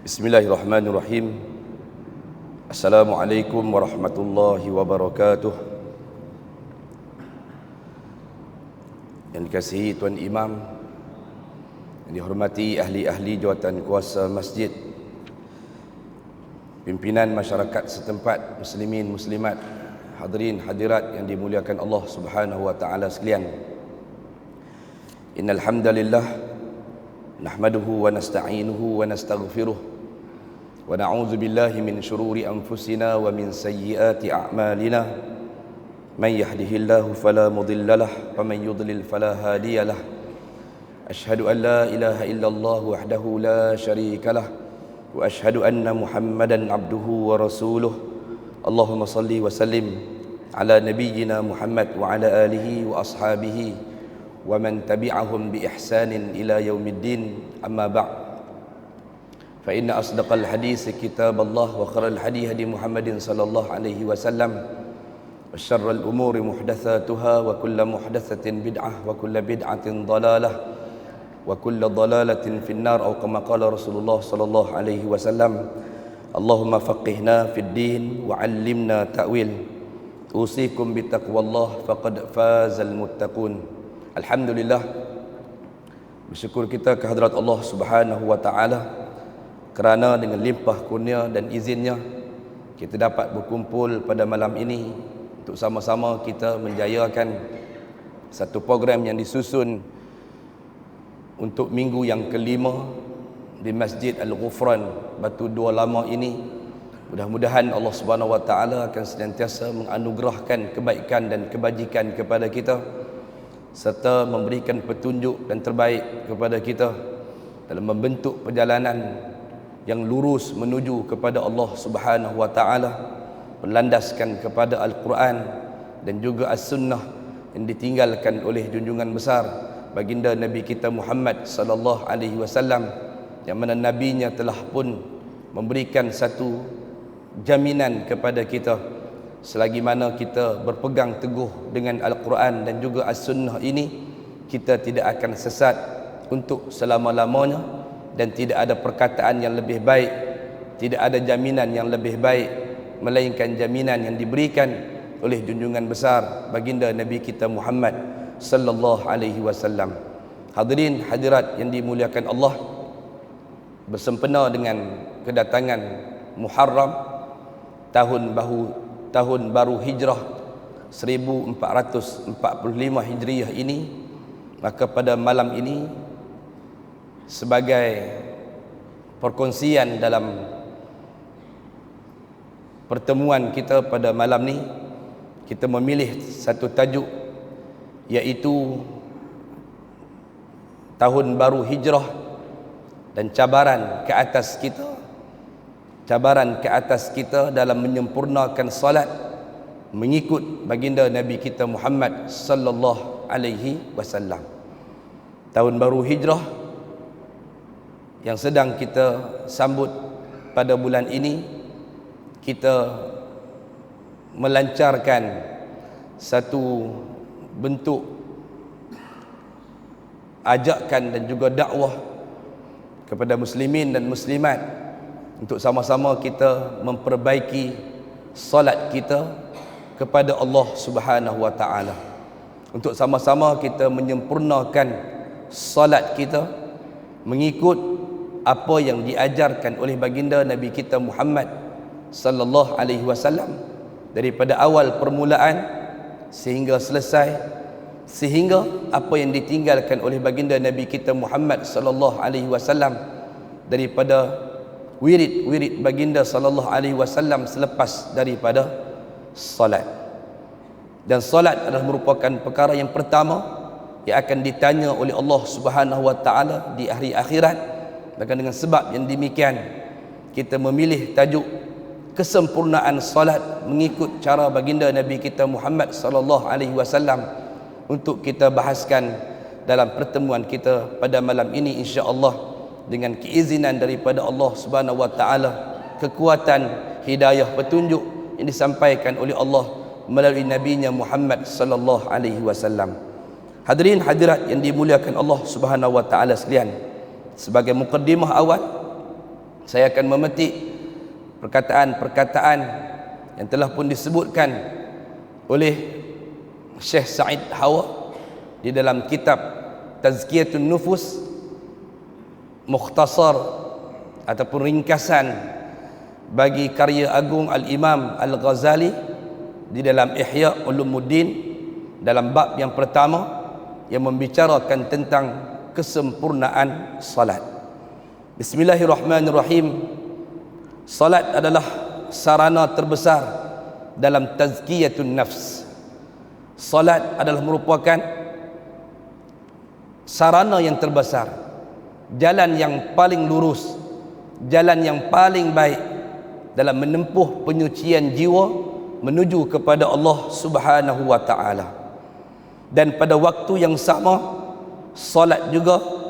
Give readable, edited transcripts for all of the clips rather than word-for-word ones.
Bismillahirrahmanirrahim. Assalamualaikum warahmatullahi wabarakatuh. Yang dikasihi Tuan Imam, yang dihormati ahli-ahli jawatan kuasa masjid, pimpinan masyarakat setempat, muslimin muslimat, hadirin hadirat yang dimuliakan Allah Subhanahu wa taala sekalian. Innal hamdalillah nahmaduhu wa nasta'inuhu wa nastaghfiruh wa na'udzu billahi min shururi anfusina wa min sayyiati a'malina. Man yahdihillahu fala mudilla lahu wa man yudlil fala hadiya lahu. Asyhadu an la ilaha illallah wahdahu la syarika lahu wa asyhadu anna Muhammadan abduhu wa rasuluh. Allahumma salli wa sallim ala nabiyyina Muhammad wa ala alihi wa ashabihi wa man tabi'ahum bi ihsanin ila yaumiddin. Amma ba'd. Fa inna asdaqal hadis kitab Allah wa khairal hadi hadi Muhammadin sallallahu alaihi wasallam wa syarrul umuri muhdatsatuha wa kullu muhdatsatin bid'ah wa kullu bid'atin dhalalah wa kullu dhalalatin finnar atau kama qala Rasulullah sallallahu alaihi wasallam. Allahumma faqihna fid din wa 'allimna ta'wil. Usikum bi taqwallah faqad fazal muttaqun. Alhamdulillah, bersyukur kita kehadrat Allah Subhanahu wa taala kerana dengan limpah kurnia dan izinnya kita dapat berkumpul pada malam ini untuk sama-sama kita menjayakan satu program yang disusun untuk minggu yang kelima di Masjid Al-Ghufran Batu Dua Lama ini. Mudah-mudahan Allah Subhanahu wa taala akan senantiasa menganugerahkan kebaikan dan kebajikan kepada kita serta memberikan petunjuk dan terbaik kepada kita dalam membentuk perjalanan yang lurus menuju kepada Allah Subhanahu wa taala, berlandaskan kepada Al-Quran dan juga As-Sunnah yang ditinggalkan oleh junjungan besar baginda Nabi kita Muhammad sallallahu alaihi wasallam, yang mana nabinya telah pun memberikan satu jaminan kepada kita selagi mana kita berpegang teguh dengan Al-Quran dan juga As-Sunnah ini, kita tidak akan sesat untuk selama-lamanya. Dan tidak ada perkataan yang lebih baik, tidak ada jaminan yang lebih baik melainkan jaminan yang diberikan oleh junjungan besar baginda Nabi kita Muhammad sallallahu alaihi wasallam. Hadirin hadirat yang dimuliakan Allah, bersempena dengan kedatangan Muharram, tahun baru Hijrah 1445 Hijriah ini, maka pada malam ini sebagai perkongsian dalam pertemuan kita pada malam ni, kita memilih satu tajuk, iaitu tahun baru Hijrah dan cabaran ke atas kita dalam menyempurnakan salat mengikut baginda Nabi kita Muhammad sallallahu alaihi wasallam. Tahun baru Hijrah yang sedang kita sambut pada bulan ini, kita melancarkan satu bentuk ajakan dan juga dakwah kepada muslimin dan muslimat untuk sama-sama kita memperbaiki salat kita kepada Allah Subhanahu wa taala, untuk sama-sama kita menyempurnakan salat kita mengikut apa yang diajarkan oleh baginda Nabi kita Muhammad sallallahu alaihi wasallam daripada awal permulaan sehingga selesai, sehingga apa yang ditinggalkan oleh baginda Nabi kita Muhammad sallallahu alaihi wasallam daripada wirid baginda sallallahu alaihi wasallam selepas daripada salat. Dan salat adalah merupakan perkara yang pertama yang akan ditanya oleh Allah Subhanahu wa taala di hari akhirat. Dan dengan sebab yang demikian, kita memilih tajuk kesempurnaan salat mengikut cara baginda Nabi kita Muhammad sallallahu alaihi wasallam untuk kita bahaskan dalam pertemuan kita pada malam ini, insya-Allah, dengan keizinan daripada Allah Subhanahu wa taala, kekuatan hidayah petunjuk yang disampaikan oleh Allah melalui nabinya Muhammad sallallahu alaihi wasallam. Hadirin hadirat yang dimuliakan Allah Subhanahu wa taala sekalian, sebagai mukaddimah awal saya akan memetik perkataan-perkataan yang telah pun disebutkan oleh Syekh Said Hawa di dalam kitab Tazkiyatun Nufus, mukhtasar ataupun ringkasan bagi karya agung Al-Imam Al-Ghazali di dalam Ihya Ulumuddin, dalam bab yang pertama yang membicarakan tentang kesempurnaan salat. Bismillahirrahmanirrahim. Salat adalah sarana terbesar dalam tazkiyatun nafs. Salat adalah merupakan sarana yang terbesar, jalan yang paling lurus, jalan yang paling baik dalam menempuh penyucian jiwa menuju kepada Allah Subhanahu wa taala. Dan pada waktu yang sama, salat juga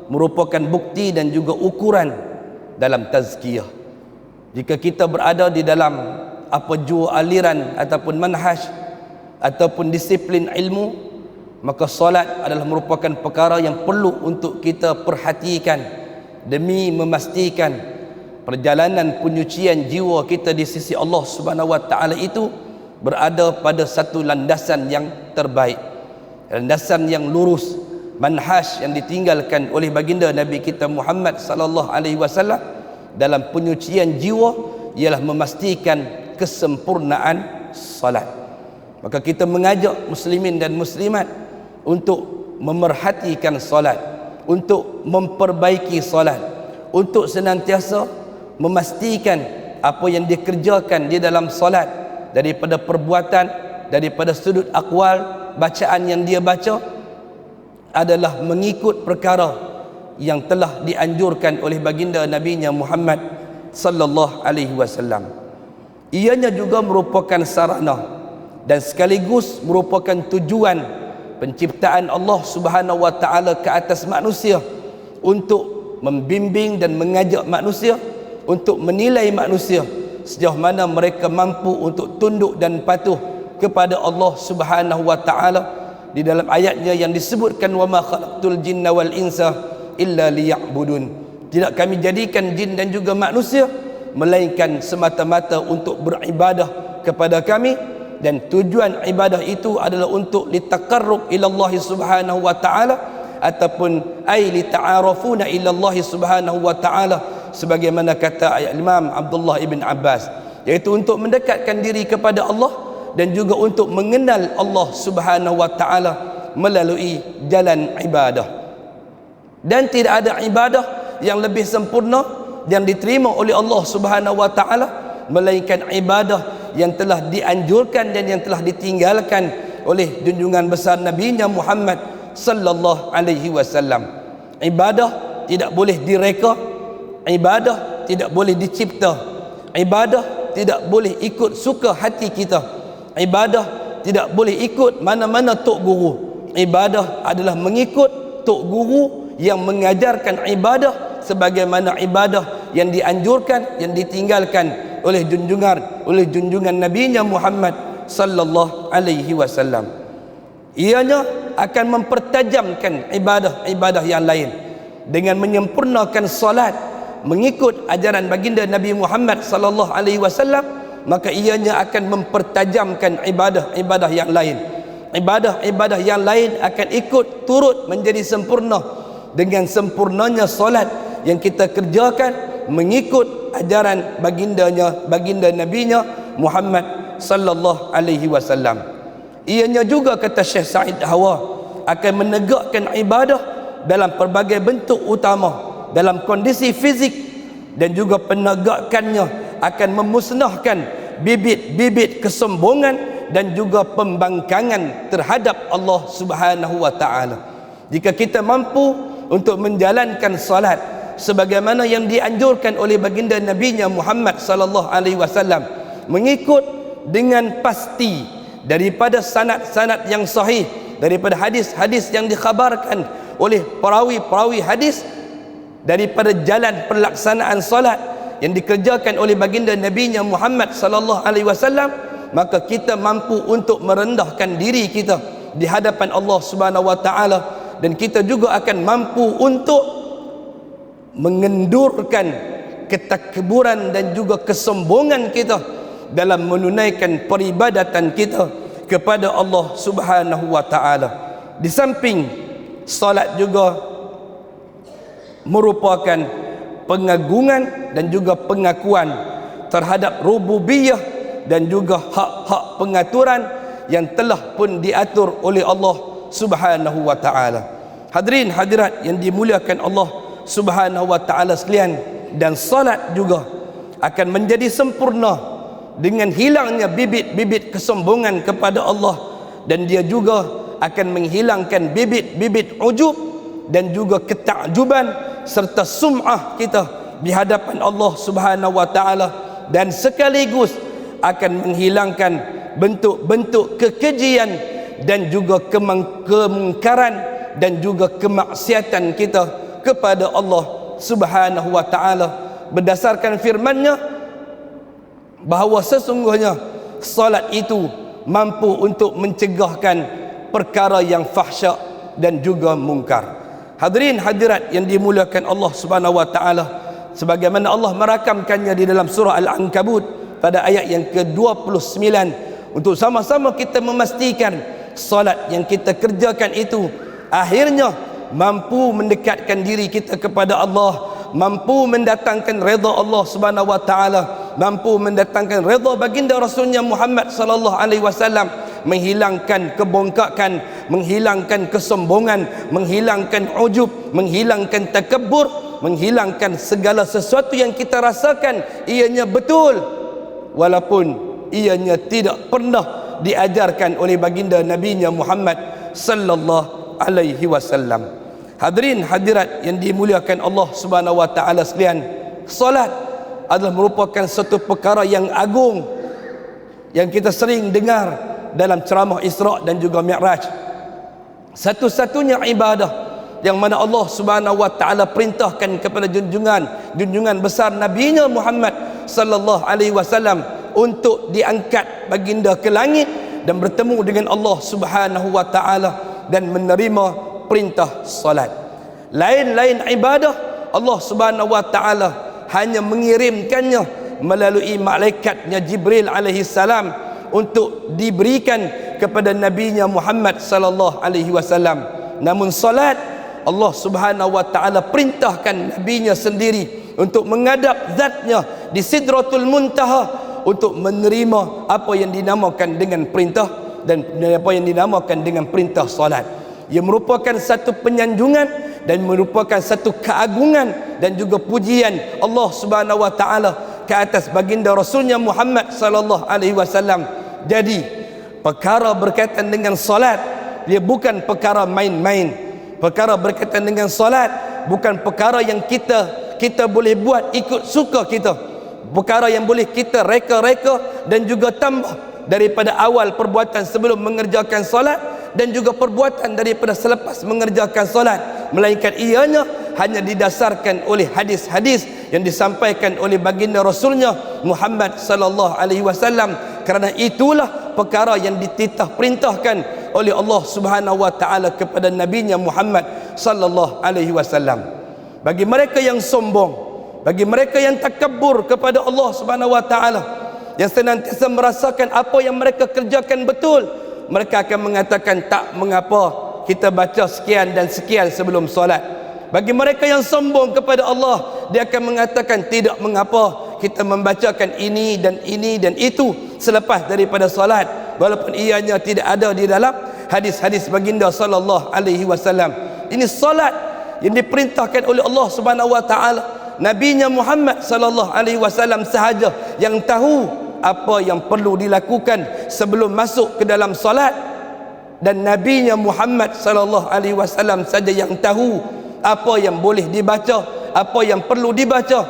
merupakan bukti dan juga ukuran dalam tazkiyah. Jika kita berada di dalam apa jua aliran ataupun manhaj ataupun disiplin ilmu, maka salat adalah merupakan perkara yang perlu untuk kita perhatikan demi memastikan perjalanan penyucian jiwa kita di sisi Allah Subhanahu wa taala itu berada pada satu landasan yang terbaik, landasan yang lurus, manhaj yang ditinggalkan oleh baginda Nabi kita Muhammad sallallahu alaihi wasallam dalam penyucian jiwa ialah memastikan kesempurnaan salat. Maka kita mengajak muslimin dan muslimat untuk memerhatikan salat, untuk memperbaiki salat, untuk senantiasa memastikan apa yang dikerjakan di dalam salat daripada perbuatan, daripada sudut akwal, bacaan yang dia baca adalah mengikut perkara yang telah dianjurkan oleh baginda Nabi-Nya Muhammad sallallahu alaihi wasallam. Ianya juga merupakan sarana dan sekaligus merupakan tujuan penciptaan Allah Subhanahu wa taala ke atas manusia untuk membimbing dan mengajak manusia untuk menilai manusia sejauh mana mereka mampu untuk tunduk dan patuh kepada Allah Subhanahu wa taala. Di dalam ayatnya yang disebutkan, wa ma khalaqtul jinna wal insa illa liya'budun, tidak kami jadikan jin dan juga manusia melainkan semata-mata untuk beribadah kepada kami, dan tujuan ibadah itu adalah untuk litaqarrub ila Allah Subhanahu wa taala ataupun ay lita'arafuna ila Allah Subhanahu wa taala, sebagaimana kata Imam Abdullah ibn Abbas, yaitu untuk mendekatkan diri kepada Allah dan juga untuk mengenal Allah Subhanahu wa taala melalui jalan ibadah. Dan tidak ada ibadah yang lebih sempurna yang diterima oleh Allah Subhanahu wa taala melainkan ibadah yang telah dianjurkan dan yang telah ditinggalkan oleh junjungan besar Nabi-Nya Muhammad sallallahu alaihi wasallam. Ibadah tidak boleh direka, ibadah tidak boleh dicipta, ibadah tidak boleh ikut suka hati kita, ibadah tidak boleh ikut mana-mana tok guru. Ibadah adalah mengikut tok guru yang mengajarkan ibadah sebagaimana ibadah yang dianjurkan, yang ditinggalkan oleh junjungan Nabi-Nya Muhammad sallallahu alaihi wasallam. Ianya akan mempertajamkan ibadah-ibadah yang lain dengan menyempurnakan salat mengikut ajaran baginda Nabi Muhammad sallallahu alaihi wasallam, maka ianya akan mempertajamkan ibadah-ibadah yang lain. Ibadah-ibadah yang lain akan ikut turut menjadi sempurna dengan sempurnanya salat yang kita kerjakan mengikut ajaran baginda Nabi-Nya Muhammad sallallahu alaihi wasallam. Ianya juga, kata Syekh Said Hawa, akan menegakkan ibadah dalam pelbagai bentuk utama dalam kondisi fizik, dan juga penegakannya akan memusnahkan bibit-bibit kesombongan dan juga pembangkangan terhadap Allah Subhanahu wa taala. Jika kita mampu untuk menjalankan salat sebagaimana yang dianjurkan oleh baginda Nabi-Nya Muhammad sallallahu alaihi wasallam, mengikut dengan pasti daripada sanad-sanad yang sahih, daripada hadis-hadis yang dikhabarkan oleh perawi-perawi hadis, daripada jalan pelaksanaan salat yang dikerjakan oleh baginda Nabi-Nya Muhammad sallallahu alaihi wasallam, maka kita mampu untuk merendahkan diri kita di hadapan Allah Subhanahu wa taala, dan kita juga akan mampu untuk mengendurkan ketakburan dan juga kesombongan kita dalam menunaikan peribadatan kita kepada Allah Subhanahu wa taala. Di samping salat juga merupakan pengagungan dan juga pengakuan terhadap rububiyah dan juga hak-hak pengaturan yang telah pun diatur oleh Allah Subhanahu wa taala. Hadirin hadirat yang dimuliakan Allah Subhanahu wa taala sekalian, dan salat juga akan menjadi sempurna dengan hilangnya bibit-bibit kesombongan kepada Allah, dan dia juga akan menghilangkan bibit-bibit ujub dan juga ketakjuban serta sum'ah kita di hadapan Allah Subhanahu wa taala, dan sekaligus akan menghilangkan bentuk-bentuk kekejian dan juga kemungkaran dan juga kemaksiatan kita kepada Allah Subhanahu wa taala, berdasarkan firman-Nya bahawa sesungguhnya salat itu mampu untuk mencegahkan perkara yang fahsyak dan juga mungkar. Hadirin hadirat yang dimuliakan Allah Subhanahu wa taala, sebagaimana Allah merakamkannya di dalam surah Al-Ankabut pada ayat yang ke-29, untuk sama-sama kita memastikan salat yang kita kerjakan itu akhirnya mampu mendekatkan diri kita kepada Allah, mampu mendatangkan redha Allah Subhanahu wa taala, mampu mendatangkan redha baginda Rasulnya Muhammad sallallahu alaihi wasallam, menghilangkan kebongkakan, menghilangkan kesombongan, menghilangkan ujub, menghilangkan takabur, menghilangkan segala sesuatu yang kita rasakan ianya betul walaupun ianya tidak pernah diajarkan oleh baginda Nabinya Muhammad sallallahu alaihi wasallam. Hadirin hadirat yang dimuliakan Allah Subhanahu wa taala sekalian, salat adalah merupakan satu perkara yang agung yang kita sering dengar dalam ceramah Isra' dan juga Mi'raj. Satu-satunya ibadah yang mana Allah Subhanahu wa taala perintahkan kepada junjungan besar Nabinya Muhammad sallallahu alaihi wasallam untuk diangkat baginda ke langit dan bertemu dengan Allah Subhanahu wa taala dan menerima perintah salat. Lain-lain ibadah Allah Subhanahu wa taala hanya mengirimkannya melalui malaikatnya Jibril alaihi salam untuk diberikan kepada nabinya Muhammad sallallahu alaihi wasallam. Namun salat Allah Subhanahu wa taala perintahkan nabinya sendiri untuk menghadap zatnya di Sidratul Muntaha untuk menerima apa yang dinamakan dengan perintah dan apa yang dinamakan dengan perintah salat. Ia merupakan satu penyanjungan dan merupakan satu keagungan dan juga pujian Allah Subhanahu wa taala ke atas baginda Rasulnya Muhammad sallallahu alaihi wasallam. Jadi perkara berkaitan dengan salat dia bukan perkara main-main. Perkara berkaitan dengan salat bukan perkara yang kita boleh buat ikut suka kita. Perkara yang boleh kita reka-reka dan juga tambah daripada awal perbuatan sebelum mengerjakan salat dan juga perbuatan daripada selepas mengerjakan salat, melainkan ianya hanya didasarkan oleh hadis-hadis yang disampaikan oleh baginda Rasulnya Muhammad sallallahu alaihi wasallam. Kerana itulah perkara yang dititah perintahkan oleh Allah Subhanahu wa taala kepada nabinya Muhammad sallallahu alaihi wasallam. Bagi mereka yang sombong, bagi mereka yang takabur kepada Allah Subhanahu wa taala, yang senantiasa merasakan apa yang mereka kerjakan betul, mereka akan mengatakan tak mengapa kita baca sekian dan sekian sebelum solat. Bagi mereka yang sombong kepada Allah, dia akan mengatakan tidak mengapa kita membacakan ini dan itu selepas daripada solat, walaupun ianya tidak ada di dalam hadis-hadis baginda sallallahu alaihi wasallam. Ini solat yang diperintahkan oleh Allah Subhanahu wa taala. Nabinya Muhammad sallallahu alaihi wasallam sahaja yang tahu apa yang perlu dilakukan sebelum masuk ke dalam solat, dan nabinya Muhammad sallallahu alaihi wasallam saja yang tahu apa yang boleh dibaca, apa yang perlu dibaca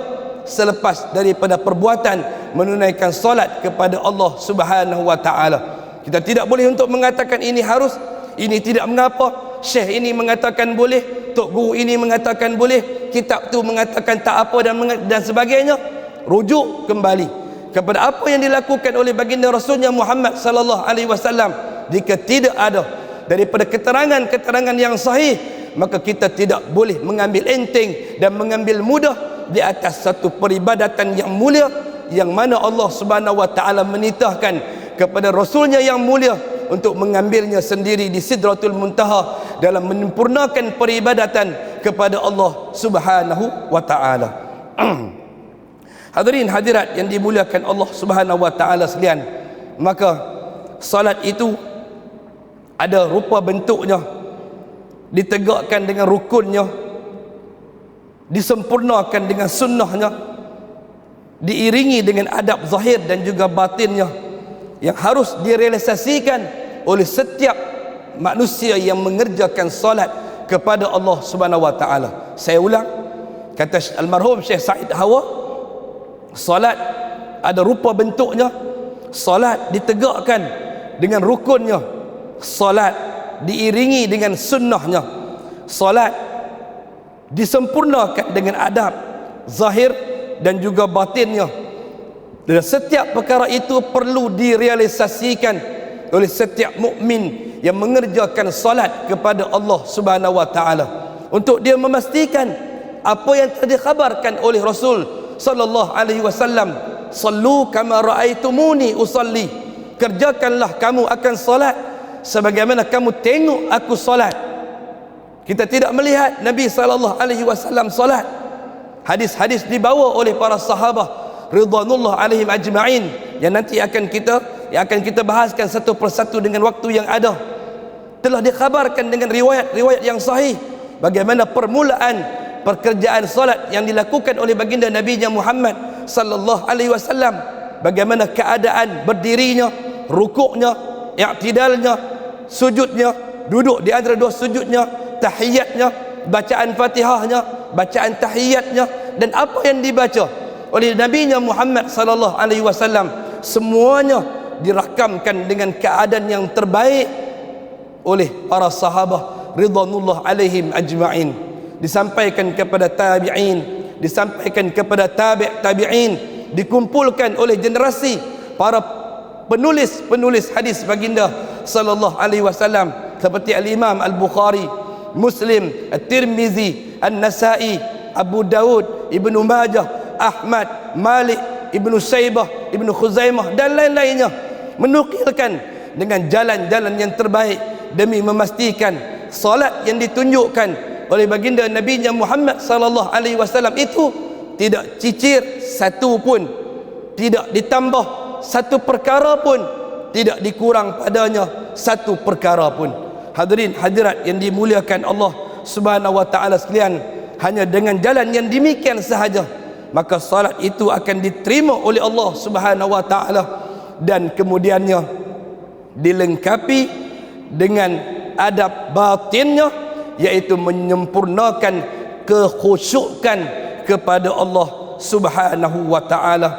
selepas daripada perbuatan menunaikan solat kepada Allah Subhanahu wa taala. Kita tidak boleh untuk mengatakan ini harus, ini tidak mengapa, syekh ini mengatakan boleh, tok guru ini mengatakan boleh, kitab tu mengatakan tak apa dan sebagainya. Rujuk kembali kepada apa yang dilakukan oleh baginda Rasulnya Muhammad sallallahu alaihi wasallam. Jika tidak ada daripada keterangan-keterangan yang sahih, maka kita tidak boleh mengambil enteng dan mengambil mudah di atas satu peribadatan yang mulia, yang mana Allah Subhanahu wa taala menitahkan kepada rasulnya yang mulia untuk mengambilnya sendiri di Sidratul Muntaha dalam menyempurnakan peribadatan kepada Allah Subhanahu wa taala. Hadirin hadirat yang dimuliakan Allah Subhanahu wa taala sekalian, maka salat itu ada rupa bentuknya, ditegakkan dengan rukunnya, disempurnakan dengan sunnahnya, diiringi dengan adab zahir dan juga batinnya, yang harus direalisasikan oleh setiap manusia yang mengerjakan salat kepada Allah Subhanahu wa taala. Saya ulang, kata almarhum Syekh Said Hawa, salat ada rupa bentuknya, salat ditegakkan dengan rukunnya, salat diiringi dengan sunnahnya, salat disempurnakan dengan adab zahir dan juga batinnya. Dan setiap perkara itu perlu direalisasikan oleh setiap mukmin yang mengerjakan salat kepada Allah Subhanahu wa taala, untuk dia memastikan apa yang telah dikhabarkan oleh Rasul sallallahu alaihi wasallam, sallu kama raaitumuni usalli, kerjakanlah kamu akan salat sebagaimana kamu tengok aku salat. Kita tidak melihat Nabi sallallahu alaihi wasallam salat. Hadis-hadis dibawa oleh para sahabat ridwanullah alaihim ajma'in yang nanti akan kita bahaskan satu persatu dengan waktu yang ada, telah dikhabarkan dengan riwayat-riwayat yang sahih bagaimana permulaan pekerjaan salat yang dilakukan oleh baginda Nabi Muhammad sallallahu alaihi wasallam, bagaimana keadaan berdirinya, rukuknya, i'tidalnya, sujudnya, duduk di antara dua sujudnya, tahiyatnya, bacaan Fatihahnya, bacaan tahiyatnya, dan apa yang dibaca oleh Nabi Muhammad sallallahu alaihi wasallam, semuanya dirakamkan dengan keadaan yang terbaik oleh para sahabat ridwanullah alaihim ajma'in, disampaikan kepada tabi'in, disampaikan kepada tabi'in, dikumpulkan oleh generasi para penulis hadis baginda sallallahu alaihi wasallam seperti al-Imam Al-Bukhari, Muslim, At-Tirmizi, An-Nasai, Abu Daud, Ibnu Majah, Ahmad, Malik, Ibnu Saibah, Ibnu Khuzaimah dan lain-lainnya, menukilkan dengan jalan-jalan yang terbaik demi memastikan salat yang ditunjukkan oleh baginda Nabi Muhammad sallallahu alaihi wasallam itu tidak cicir satu pun, tidak ditambah satu perkara pun, tidak dikurang padanya satu perkara pun. Hadirin hadirat yang dimuliakan Allah Subhanahu wa taala sekalian, hanya dengan jalan yang demikian sahaja maka salat itu akan diterima oleh Allah Subhanahu wa taala, dan kemudiannya dilengkapi dengan adab batinnya, yaitu menyempurnakan kekhusyukan kepada Allah Subhanahu wa taala.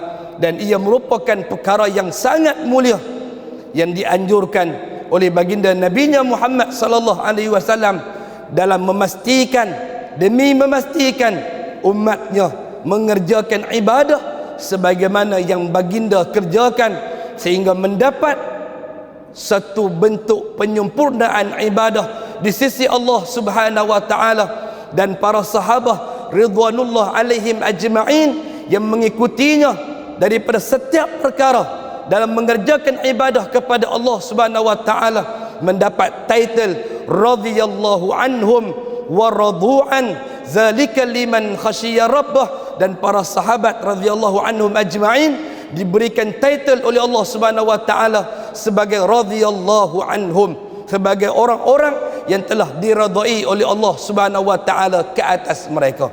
Dan ia merupakan perkara yang sangat mulia yang dianjurkan oleh baginda Nabi Muhammad sallallahu alaihi wasallam dalam memastikan, demi memastikan umatnya mengerjakan ibadah sebagaimana yang baginda kerjakan, sehingga mendapat satu bentuk penyempurnaan ibadah di sisi Allah Subhanahu wa taala. Dan para sahabat ridwanullah alaihim ajma'in yang mengikutinya daripada setiap perkara dalam mengerjakan ibadah kepada Allah Subhanahu wa taala mendapat title radhiyallahu anhum wa radu'an, zalika liman khasyiya rabbah. Dan para sahabat radhiyallahu anhum ajma'in diberikan title oleh Allah Subhanahu wa taala sebagai radhiyallahu anhum, sebagai orang-orang yang telah diridai oleh Allah Subhanahu wa taala ke atas mereka.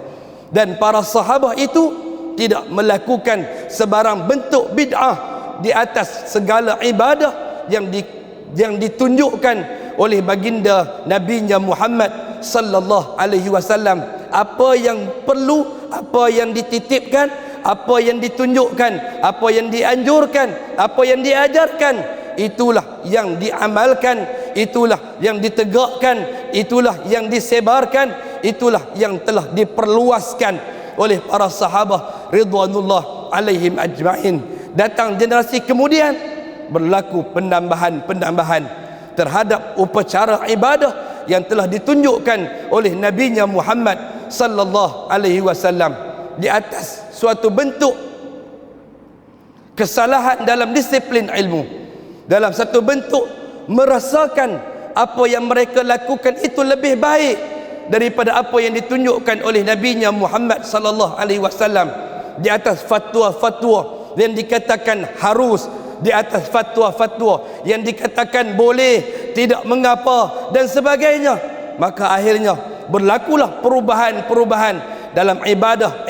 Dan para sahabat itu tidak melakukan sebarang bentuk bid'ah di atas segala ibadah yang ditunjukkan oleh baginda Nabi Muhammad sallallahu alaihi wasallam. Apa yang perlu, apa yang dititipkan, apa yang ditunjukkan, apa yang dianjurkan, apa yang diajarkan, itulah yang diamalkan, itulah yang ditegakkan, itulah yang disebarkan, itulah yang telah diperluaskan oleh para sahabat ridwanullah alaihim ajma'in. Datang generasi kemudian berlaku penambahan terhadap upacara ibadah yang telah ditunjukkan oleh Nabi Muhammad sallallahu alaihi wasallam. di atas suatu bentuk kesalahan dalam disiplin ilmu, dalam satu bentuk merasakan apa yang mereka lakukan itu lebih baik daripada apa yang ditunjukkan oleh Nabi-Nya Muhammad sallallahu alaihi wasallam, di atas fatwa-fatwa yang dikatakan harus, di atas fatwa-fatwa yang dikatakan boleh, tidak mengapa dan sebagainya. Maka akhirnya berlakulah perubahan-perubahan dalam ibadah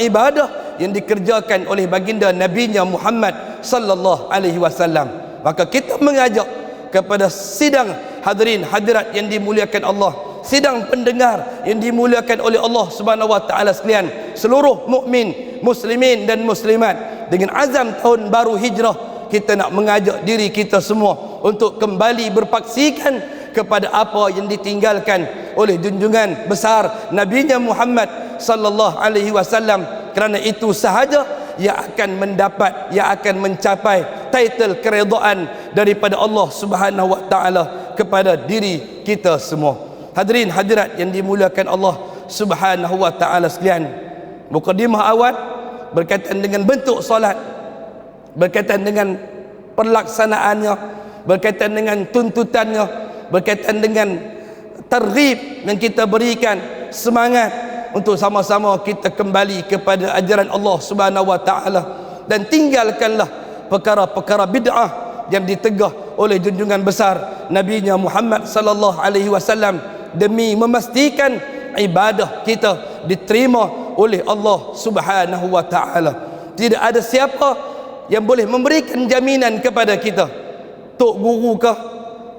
yang dikerjakan oleh baginda Nabi-Nya Muhammad sallallahu alaihi wasallam. Maka kita mengajak kepada sidang hadirin hadirat yang dimuliakan Allah, sidang pendengar yang dimuliakan oleh Allah Subhanahu wa taala sekalian, seluruh mukmin, muslimin dan muslimat, dengan azam tahun baru hijrah, kita nak mengajak diri kita semua untuk kembali berpaksikan kepada apa yang ditinggalkan oleh junjungan besar Nabi-Nya Muhammad sallallahu alaihi wasallam. Kerana itu sahaja yang akan mendapat, yang akan mencapai title keredaan daripada Allah Subhanahu wa taala kepada diri kita semua. Hadirin hadirat yang dimuliakan Allah Subhanahu wa taala sekalian, mukadimah awal berkaitan dengan bentuk solat, berkaitan dengan perlaksanaannya, berkaitan dengan tuntutannya, berkaitan dengan targhib yang kita berikan, semangat untuk sama-sama kita kembali kepada ajaran Allah Subhanahu wa taala dan tinggalkanlah perkara-perkara bid'ah yang ditegah oleh junjungan besar Nabi-Nya Muhammad sallallahu alaihi wasallam, demi memastikan ibadah kita diterima oleh Allah Subhanahu wa taala. Tidak ada siapa yang boleh memberikan jaminan kepada kita, tok guru kah,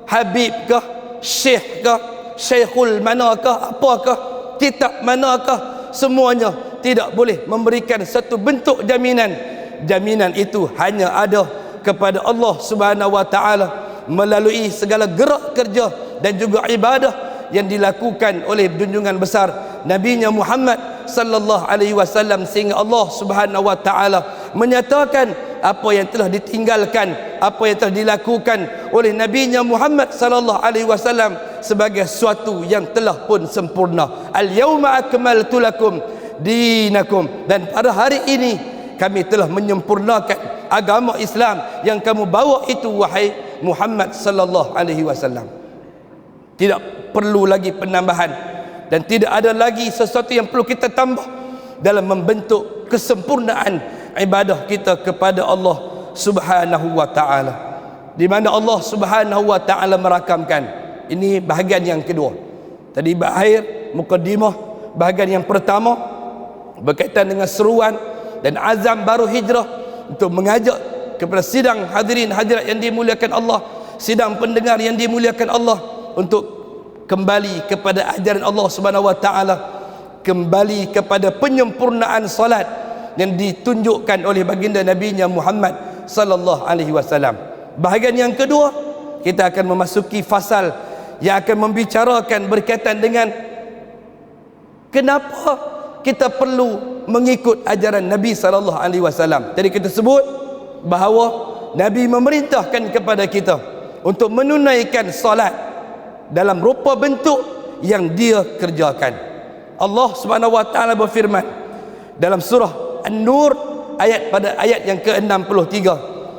habib kah, syekh kah, syekhul manakah, apakah, kitab manakah, semuanya tidak boleh memberikan satu bentuk jaminan. Jaminan itu hanya ada kepada Allah Subhanahu wa taala melalui segala gerak kerja dan juga ibadah yang dilakukan oleh junjungan besar Nabi-Nya Muhammad sallallahu alaihi wasallam, sehingga Allah Subhanahu wa taala menyatakan apa yang telah ditinggalkan, apa yang telah dilakukan oleh Nabi-Nya Muhammad sallallahu alaihi wasallam sebagai sesuatu yang telah pun sempurna. Al-yauma akmaltu lakum dinakum, dan pada hari ini kami telah menyempurnakan agama Islam yang kamu bawa itu, wahai Muhammad sallallahu alaihi wasallam. Tidak perlu lagi penambahan dan tidak ada lagi sesuatu yang perlu kita tambah dalam membentuk kesempurnaan ibadah kita kepada Allah Subhanahu wa taala, di mana Allah Subhanahu wa taala merakamkan. Ini bahagian yang kedua. Tadi akhir mukadimah bahagian yang pertama berkaitan dengan seruan dan azam baru hijrah untuk mengajak kepada sidang hadirin hadirat yang dimuliakan Allah, sidang pendengar yang dimuliakan Allah, untuk kembali kepada ajaran Allah Subhanahu wa taala, kembali kepada penyempurnaan salat yang ditunjukkan oleh baginda Nabi-Nya Muhammad sallallahu alaihi wasallam. Bahagian yang kedua, kita akan memasuki fasal yang akan membicarakan berkaitan dengan kenapa kita perlu mengikut ajaran Nabi sallallahu alaihi wasallam. Tadi kita sebut bahawa Nabi memerintahkan kepada kita untuk menunaikan salat dalam rupa bentuk yang dia kerjakan. Allah Subhanahu wa taala berfirman dalam surah An-Nur pada ayat yang ke-63.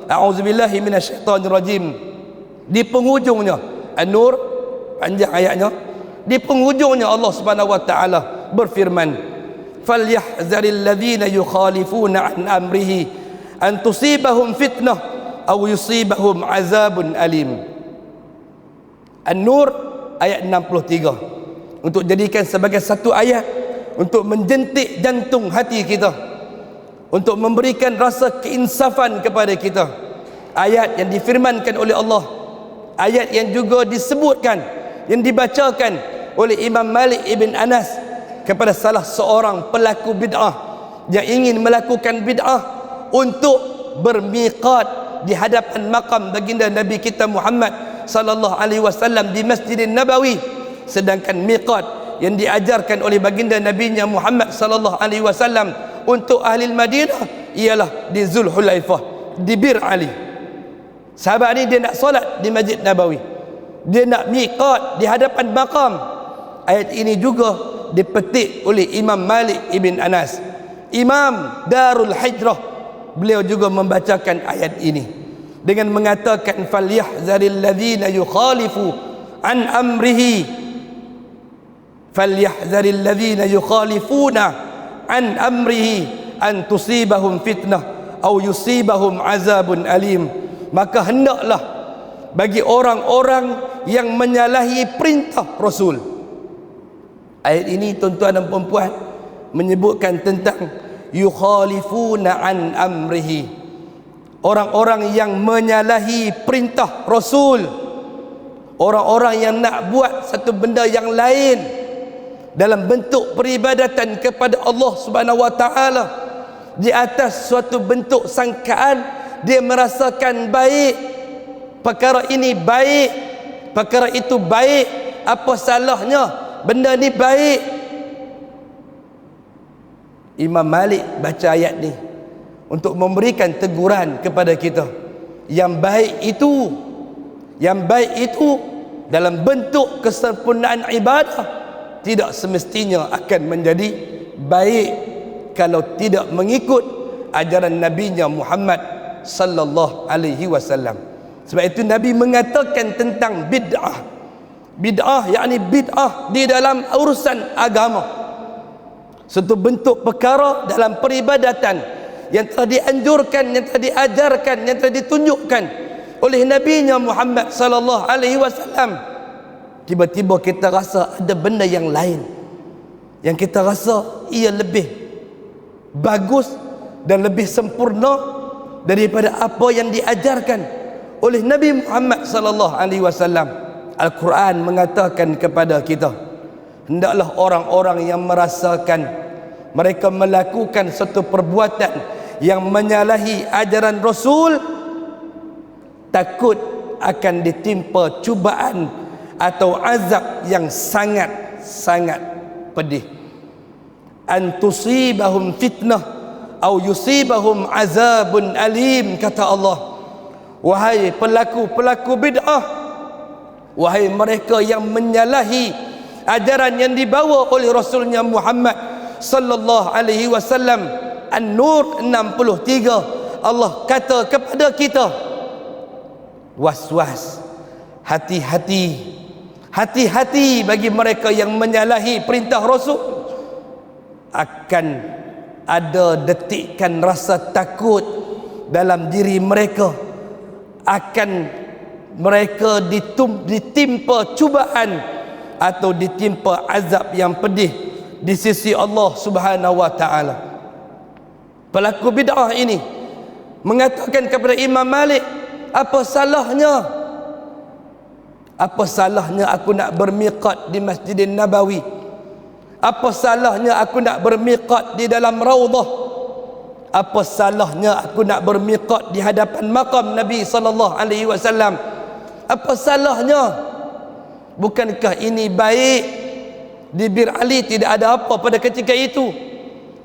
A'udzubillahi minasyaitonirrajim. Di penghujungnya An-Nur, panjang ayatnya, di penghujungnya Allah Subhanahu wa taala berfirman, "Falyahzaril ladzina yukhalifuna an amrihi an tusibahum fitnah aw yusibahum azabun alim." An-Nur ayat 63, untuk jadikan sebagai satu ayat untuk menjentik jantung hati kita, untuk memberikan rasa keinsafan kepada kita. Ayat yang difirmankan oleh Allah, ayat yang juga disebutkan, yang dibacakan oleh Imam Malik ibn Anas kepada salah seorang pelaku bid'ah yang ingin melakukan bid'ah untuk bermiqat di hadapan makam baginda Nabi kita Muhammad sallallahu alaihi wasallam di Masjidin Nabawi, sedangkan miqat yang diajarkan oleh baginda Nabi-Nya Muhammad sallallahu alaihi wasallam untuk ahli Madinah ialah di Zulhulaifah, di Bir Ali. Sahabat ni dia nak solat di Masjid Nabawi, dia nak miqat di hadapan makam. Ayat ini juga dipetik oleh Imam Malik ibn Anas. Imam Darul Hijrah, beliau juga membacakan ayat ini dengan mengatakan falyahzaril ladzina yukhalifu an amrihi, falyahzaril ladzina yukhalifuna an amrihi an tusibahum fitnah au yusibahum azabun alim. Maka hendaklah bagi orang-orang yang menyalahi perintah Rasul. Ayat ini tuan-tuan dan puan-puan menyebutkan tentang yukhalifuna an amrihi, orang-orang yang menyalahi perintah Rasul, orang-orang yang nak buat satu benda yang lain dalam bentuk peribadatan kepada Allah Subhanahu wa taala di atas suatu bentuk sangkaan dia merasakan baik, perkara ini baik, perkara itu baik, apa salahnya benda ni baik. Imam Malik baca ayat ni untuk memberikan teguran kepada kita. Yang baik itu dalam bentuk kesempurnaan ibadah tidak semestinya akan menjadi baik kalau tidak mengikut ajaran Nabi-Nya Muhammad sallallahu alaihi wasallam. Sebab itu Nabi mengatakan tentang bid'ah. Bid'ah yakni bid'ah di dalam urusan agama. Satu bentuk perkara dalam peribadatan yang telah dianjurkan, yang telah diajarkan, yang telah ditunjukkan oleh Nabi-Nya Muhammad sallallahu alaihi wasallam. Tiba-tiba kita rasa ada benda yang lain yang kita rasa ia lebih bagus dan lebih sempurna daripada apa yang diajarkan oleh Nabi Muhammad sallallahu alaihi wasallam. Al-Quran mengatakan kepada kita, hendaklah orang-orang yang merasakan mereka melakukan satu perbuatan yang menyalahi ajaran Rasul takut akan ditimpa cubaan atau azab yang sangat-sangat pedih. An tusibahum fitnah au yusibahum azabun alim, kata Allah. Wahai pelaku-pelaku bid'ah, wahai mereka yang menyalahi ajaran yang dibawa oleh Rasulnya Muhammad sallallahu alaihi wasallam. An-Nur 63, Allah kata kepada kita, was-was, hati-hati, hati-hati bagi mereka yang menyalahi perintah Rasul. Akan ada detikkan rasa takut dalam diri mereka, akan mereka ditimpa cubaan atau ditimpa azab yang pedih di sisi Allah Subhanahu wa taala. Pelaku bid'ah ini mengatakan kepada Imam Malik, apa salahnya? Apa salahnya aku nak bermiqat di Masjidin Nabawi? Apa salahnya aku nak bermiqat di dalam Raudhah? Apa salahnya aku nak bermiqat di hadapan makam Nabi sallallahu alaihi wasallam? Apa salahnya? Bukankah ini baik? Di Bir Ali tidak ada apa pada ketika itu.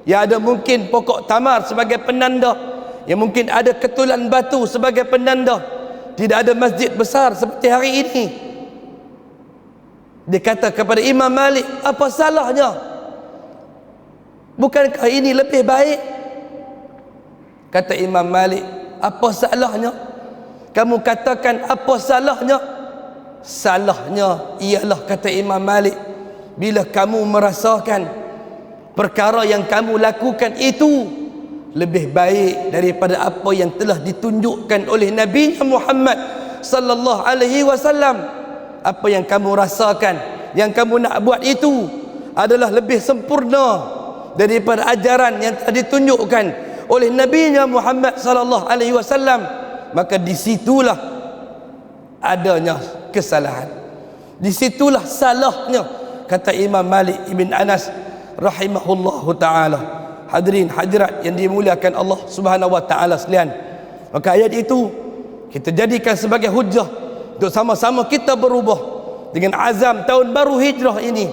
Ya, ada mungkin pokok tamar sebagai penanda, yang mungkin ada ketulan batu sebagai penanda. Tidak ada masjid besar seperti hari ini. Dia kata kepada Imam Malik, apa salahnya? Bukankah ini lebih baik? Kata Imam Malik, apa salahnya? Kamu katakan apa salahnya? Salahnya ialah, kata Imam Malik, bila kamu merasakan perkara yang kamu lakukan itu lebih baik daripada apa yang telah ditunjukkan oleh Nabi Muhammad sallallahu alaihi wasallam. Apa yang kamu rasakan, yang kamu nak buat itu adalah lebih sempurna daripada ajaran yang telah ditunjukkan oleh Nabi Muhammad sallallahu alaihi wasallam. Maka disitulah adanya kesalahan, disitulah salahnya, kata Imam Malik ibn Anas rahimahullahu ta'ala. Hadirin hadirat yang dimuliakan Allah Subhanahu wa ta'ala sekalian, maka ayat itu kita jadikan sebagai hujah untuk sama-sama kita berubah dengan azam tahun baru hijrah ini,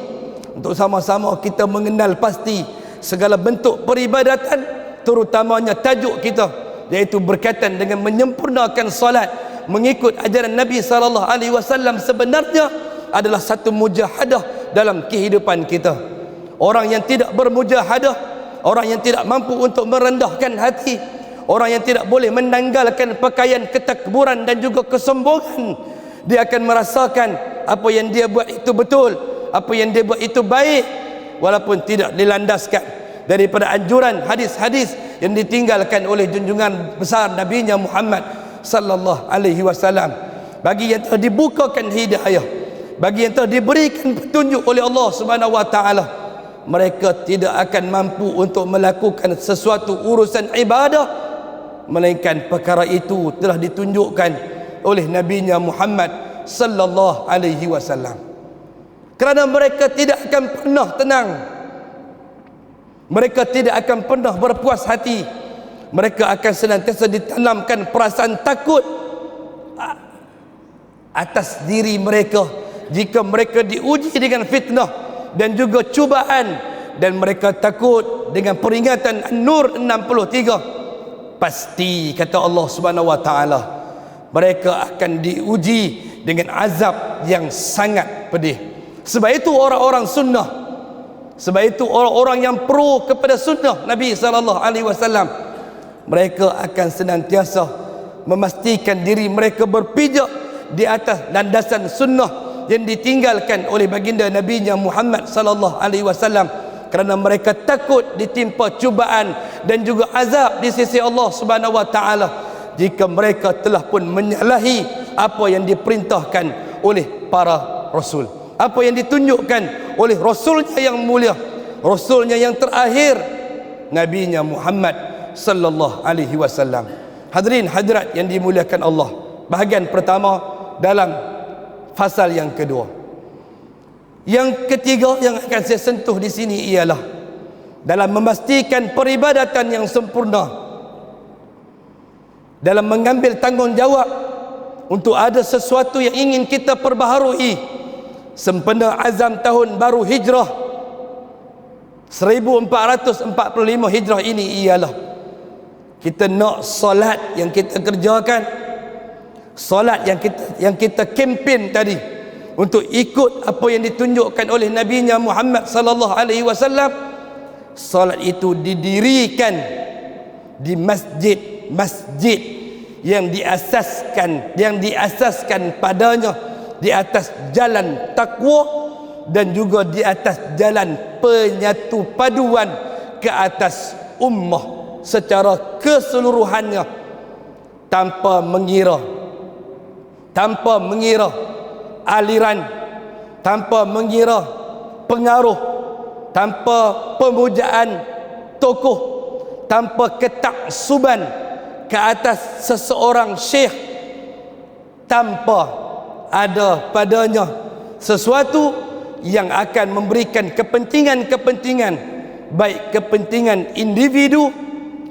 untuk sama-sama kita mengenal pasti segala bentuk peribadatan, terutamanya tajuk kita, iaitu berkaitan dengan menyempurnakan salat mengikut ajaran Nabi sallallahu alaihi wasallam, sebenarnya adalah satu mujahadah dalam kehidupan kita. Orang yang tidak bermujahadah orang yang tidak mampu untuk merendahkan hati, orang yang tidak boleh menanggalkan pakaian ketakburan dan juga kesombongan. Dia akan merasakan apa yang dia buat itu betul, apa yang dia buat itu baik, walaupun tidak dilandaskan daripada anjuran hadis-hadis yang ditinggalkan oleh junjungan besar Nabi-Nya Muhammad sallallahu alaihi wasallam. Bagi yang telah dibukakan hidayah, bagi yang telah diberikan petunjuk oleh Allah Subhanahu wa taala, mereka tidak akan mampu untuk melakukan sesuatu urusan ibadah melainkan perkara itu telah ditunjukkan oleh Nabi-Nya Muhammad sallallahu alaihi wasallam. Kerana mereka tidak akan pernah tenang, mereka tidak akan pernah berpuas hati, mereka akan senantiasa ditanamkan perasaan takut atas diri mereka jika mereka diuji dengan fitnah dan juga cubaan, dan mereka takut dengan peringatan An-Nur 63. Pasti kata Allah Subhanahu wa taala, mereka akan diuji dengan azab yang sangat pedih. Sebab itu orang-orang sunnah, sebab itu orang-orang yang pro kepada sunnah Nabi sallallahu alaihi wasallam, mereka akan senantiasa memastikan diri mereka berpijak di atas landasan sunnah yang ditinggalkan oleh baginda Nabi-Nya Muhammad sallallahu alaihi wasallam, kerana mereka takut ditimpa cubaan dan juga azab di sisi Allah Subhanahu wa taala jika mereka telah pun menyalahi apa yang diperintahkan oleh para rasul, apa yang ditunjukkan oleh rasulnya yang mulia, rasulnya yang terakhir, Nabi-Nya Muhammad sallallahu alaihi wasallam. Hadirin hadirat yang dimuliakan Allah, bahagian pertama dalam fasal yang kedua. Yang ketiga yang akan saya sentuh di sini ialah dalam memastikan peribadatan yang sempurna, dalam mengambil tanggungjawab untuk ada sesuatu yang ingin kita perbaharui sempena azam tahun baru Hijrah 1445 Hijrah ini ialah kita nak solat yang kita kerjakan, solat yang kita kempen tadi untuk ikut apa yang ditunjukkan oleh Nabi-Nya Muhammad sallallahu alaihi wasallam. Solat itu didirikan di masjid yang diasaskan padanya di atas jalan takwa dan juga di atas jalan penyatu paduan ke atas ummah secara keseluruhannya, tanpa mengira aliran, tanpa mengira pengaruh, tanpa pemujaan tokoh, tanpa ketaksuban ke atas seseorang syekh, tanpa ada padanya sesuatu yang akan memberikan kepentingan-kepentingan, baik kepentingan individu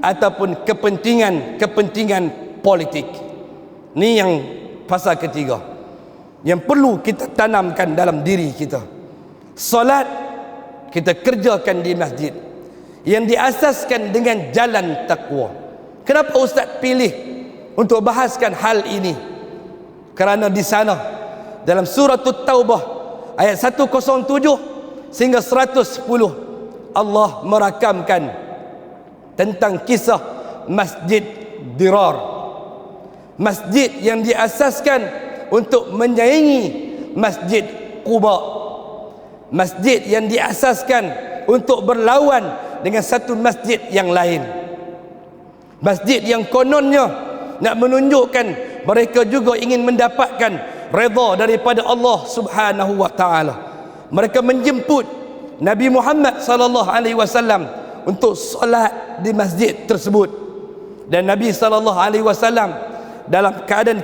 ataupun kepentingan politik. Ini yang pasal ketiga yang perlu kita tanamkan dalam diri kita. Solat kita kerjakan di masjid yang diasaskan dengan jalan takwa. Kenapa Ustaz pilih untuk bahaskan hal ini? Kerana di sana dalam surah At-Taubah ayat 107 sehingga 110 Allah merakamkan tentang kisah Masjid Dirar, masjid yang diasaskan untuk menyaingi Masjid Quba, masjid yang diasaskan untuk berlawan dengan satu masjid yang lain, masjid yang kononnya nak menunjukkan mereka juga ingin mendapatkan redha daripada Allah Subhanahu wa taala. Mereka menjemput Nabi Muhammad sallallahu alaihi wasallam untuk solat di masjid tersebut, dan Nabi sallallahu alaihi wasallam dalam keadaan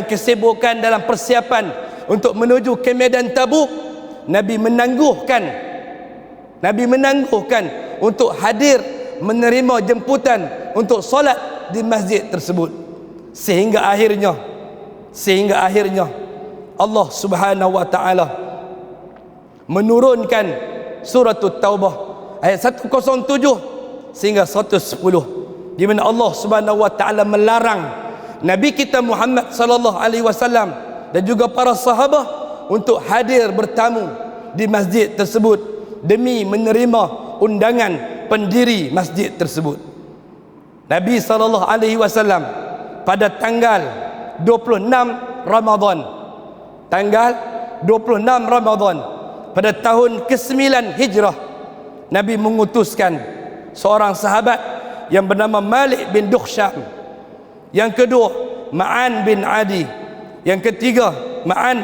kesibukan dalam persiapan untuk menuju ke medan Tabuk, Nabi menangguhkan untuk hadir menerima jemputan untuk solat di masjid tersebut, sehingga akhirnya Allah Subhanahu wa taala menurunkan surah At-Taubah ayat 107 sehingga 110, di mana Allah Subhanahu wa taala melarang Nabi kita Muhammad sallallahu alaihi wasallam dan juga para sahabat untuk hadir bertamu di masjid tersebut demi menerima undangan pendiri masjid tersebut. Nabi SAW pada tanggal 26 Ramadan, tanggal 26 Ramadan pada tahun ke-9 Hijrah, Nabi mengutuskan seorang sahabat yang bernama Malik bin Dukhsyam, yang kedua Ma'an bin Adi, yang ketiga Ma'an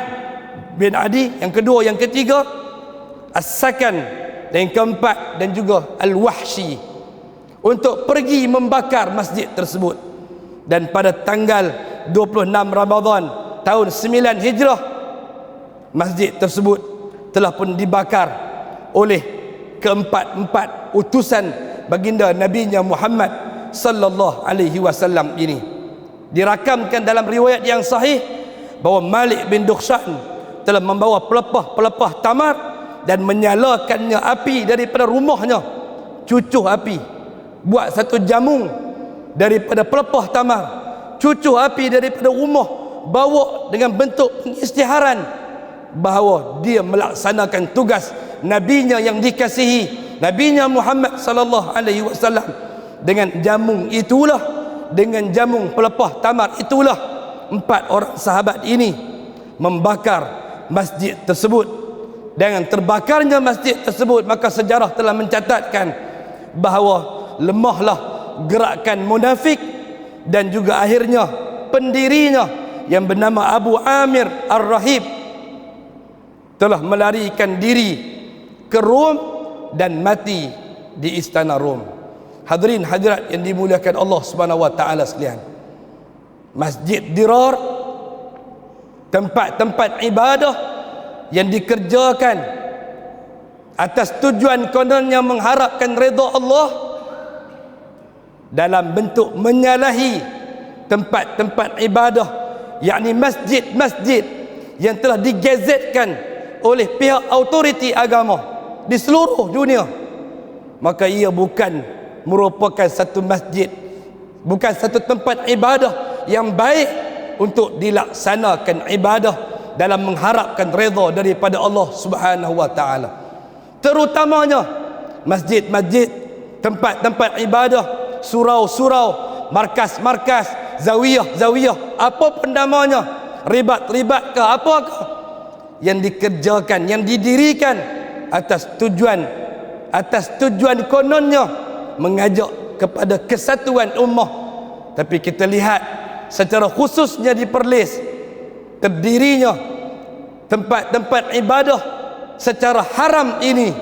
bin Adi, yang kedua, yang ketiga As-Sakan, dan yang keempat dan juga Al-Wahshi, untuk pergi membakar masjid tersebut. Dan pada tanggal 26 Ramadan tahun 9 Hijrah, masjid tersebut telah pun dibakar oleh keempat-empat utusan baginda Nabinya Muhammad sallallahu alaihi wasallam ini. Dirakamkan dalam riwayat yang sahih bahawa Malik bin Dukhsyan telah membawa pelepah-pelepah tamar dan menyalakannya api daripada rumahnya, cucuh api, buat satu jamung daripada pelepah tamar, cucuh api daripada rumah, bawa dengan bentuk pengisytiharan bahawa dia melaksanakan tugas nabinya yang dikasihi, nabinya Muhammad sallallahu alaihi wasallam. Dengan jamung itulah, dengan jamung pelepah tamar itulah, 4 orang sahabat ini membakar masjid tersebut. Dengan terbakarnya masjid tersebut, maka sejarah telah mencatatkan bahawa lemahlah gerakan munafik, dan juga akhirnya pendirinya yang bernama Abu Amir Ar-Rahib telah melarikan diri ke Rom dan mati di istana Rom. Hadirin hadirat yang dimuliakan Allah Subhanahu wa taala sekalian, Masjid Dirar, tempat-tempat ibadah yang dikerjakan atas tujuan kononnya mengharapkan redha Allah, dalam bentuk menyalahi tempat-tempat ibadah, yakni masjid-masjid yang telah digazetkan oleh pihak autoriti agama di seluruh dunia, maka ia bukan merupakan satu masjid, bukan satu tempat ibadah yang baik untuk dilaksanakan ibadah dalam mengharapkan redha daripada Allah Subhanahu wa taala. Terutamanya masjid-masjid, tempat-tempat ibadah, surau-surau, markas-markas, zawiyah-zawiyah, apa pun namanya, ribat-ribat ke apakah, yang dikerjakan, yang didirikan atas tujuan kononnya mengajak kepada kesatuan ummah. Tapi kita lihat secara khususnya di Perlis, terdirinya tempat-tempat ibadah secara haram ini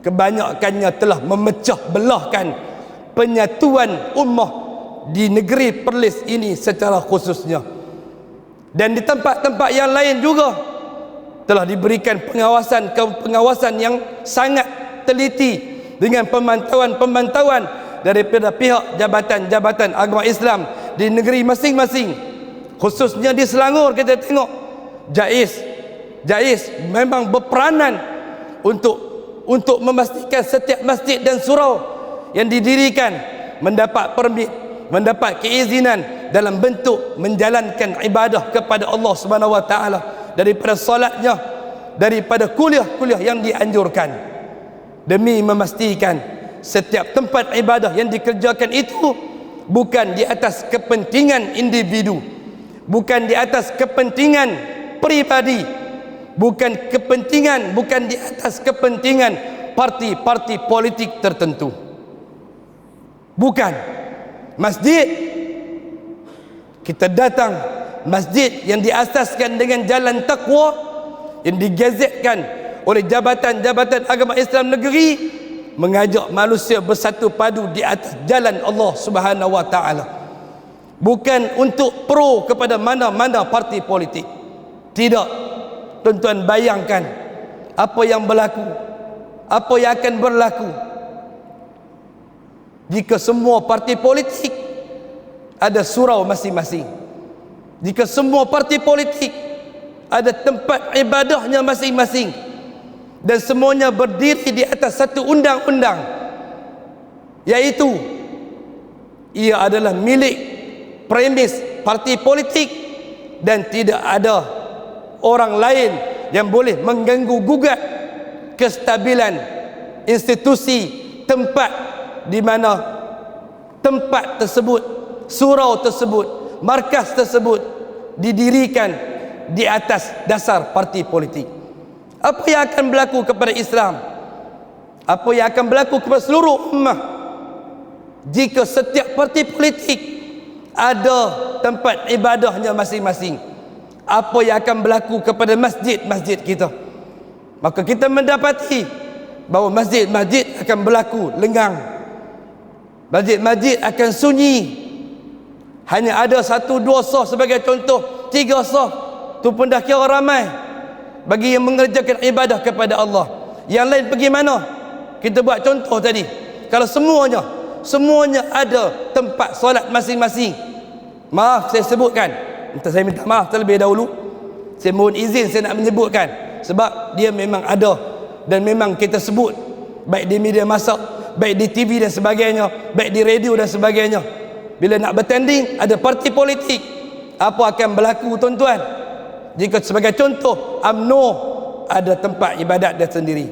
kebanyakannya telah memecah belahkan penyatuan ummah di negeri Perlis ini secara khususnya. Dan di tempat-tempat yang lain juga telah diberikan pengawasan yang sangat teliti dengan pemantauan daripada pihak jabatan-jabatan agama Islam di negeri masing-masing. Khususnya di Selangor, kita tengok JAIS memang berperanan untuk memastikan setiap masjid dan surau yang didirikan mendapat permit, mendapat keizinan dalam bentuk menjalankan ibadah kepada Allah Subhanahu wa taala, daripada solatnya, daripada kuliah-kuliah yang dianjurkan, demi memastikan setiap tempat ibadah yang dikerjakan itu bukan di atas kepentingan individu, bukan di atas kepentingan pribadi, bukan di atas kepentingan parti-parti politik tertentu. Bukan. Masjid, kita datang masjid yang diasaskan dengan jalan takwa, yang digazetkan oleh jabatan-jabatan agama Islam negeri, mengajak manusia bersatu padu di atas jalan Allah Subhanahu wa taala. Bukan untuk pro kepada mana-mana parti politik. Tidak. Tuan-tuan bayangkan apa yang berlaku, apa yang akan berlaku jika semua parti politik ada surau masing-masing, jika semua parti politik ada tempat ibadahnya masing-masing, dan semuanya berdiri di atas satu undang-undang, iaitu ia adalah milik premis parti politik dan tidak ada orang lain yang boleh mengganggu gugat kestabilan institusi, tempat di mana tempat tersebut, surau tersebut, markas tersebut didirikan di atas dasar parti politik. Apa yang akan berlaku kepada Islam? Apa yang akan berlaku kepada seluruh ummah jika setiap parti politik ada tempat ibadahnya masing-masing? Apa yang akan berlaku kepada masjid-masjid kita? Maka kita mendapati bahawa masjid-masjid akan berlaku lengang, masjid-masjid akan sunyi. Hanya ada 1-2 saf sebagai contoh, 3 saf tu pun dah kira ramai bagi yang mengerjakan ibadah kepada Allah. Yang lain pergi mana? Kita buat contoh tadi. Kalau semuanya ada tempat solat masing-masing. Maaf saya sebutkan, saya minta maaf terlebih dahulu. Saya mohon izin saya nak menyebutkan sebab dia memang ada dan memang kita sebut baik di media massa, baik di TV dan sebagainya, baik di radio dan sebagainya. Bila nak bertanding ada parti politik, apa akan berlaku tuan-tuan? Jika sebagai contoh, UMNO ada tempat ibadat dia sendiri,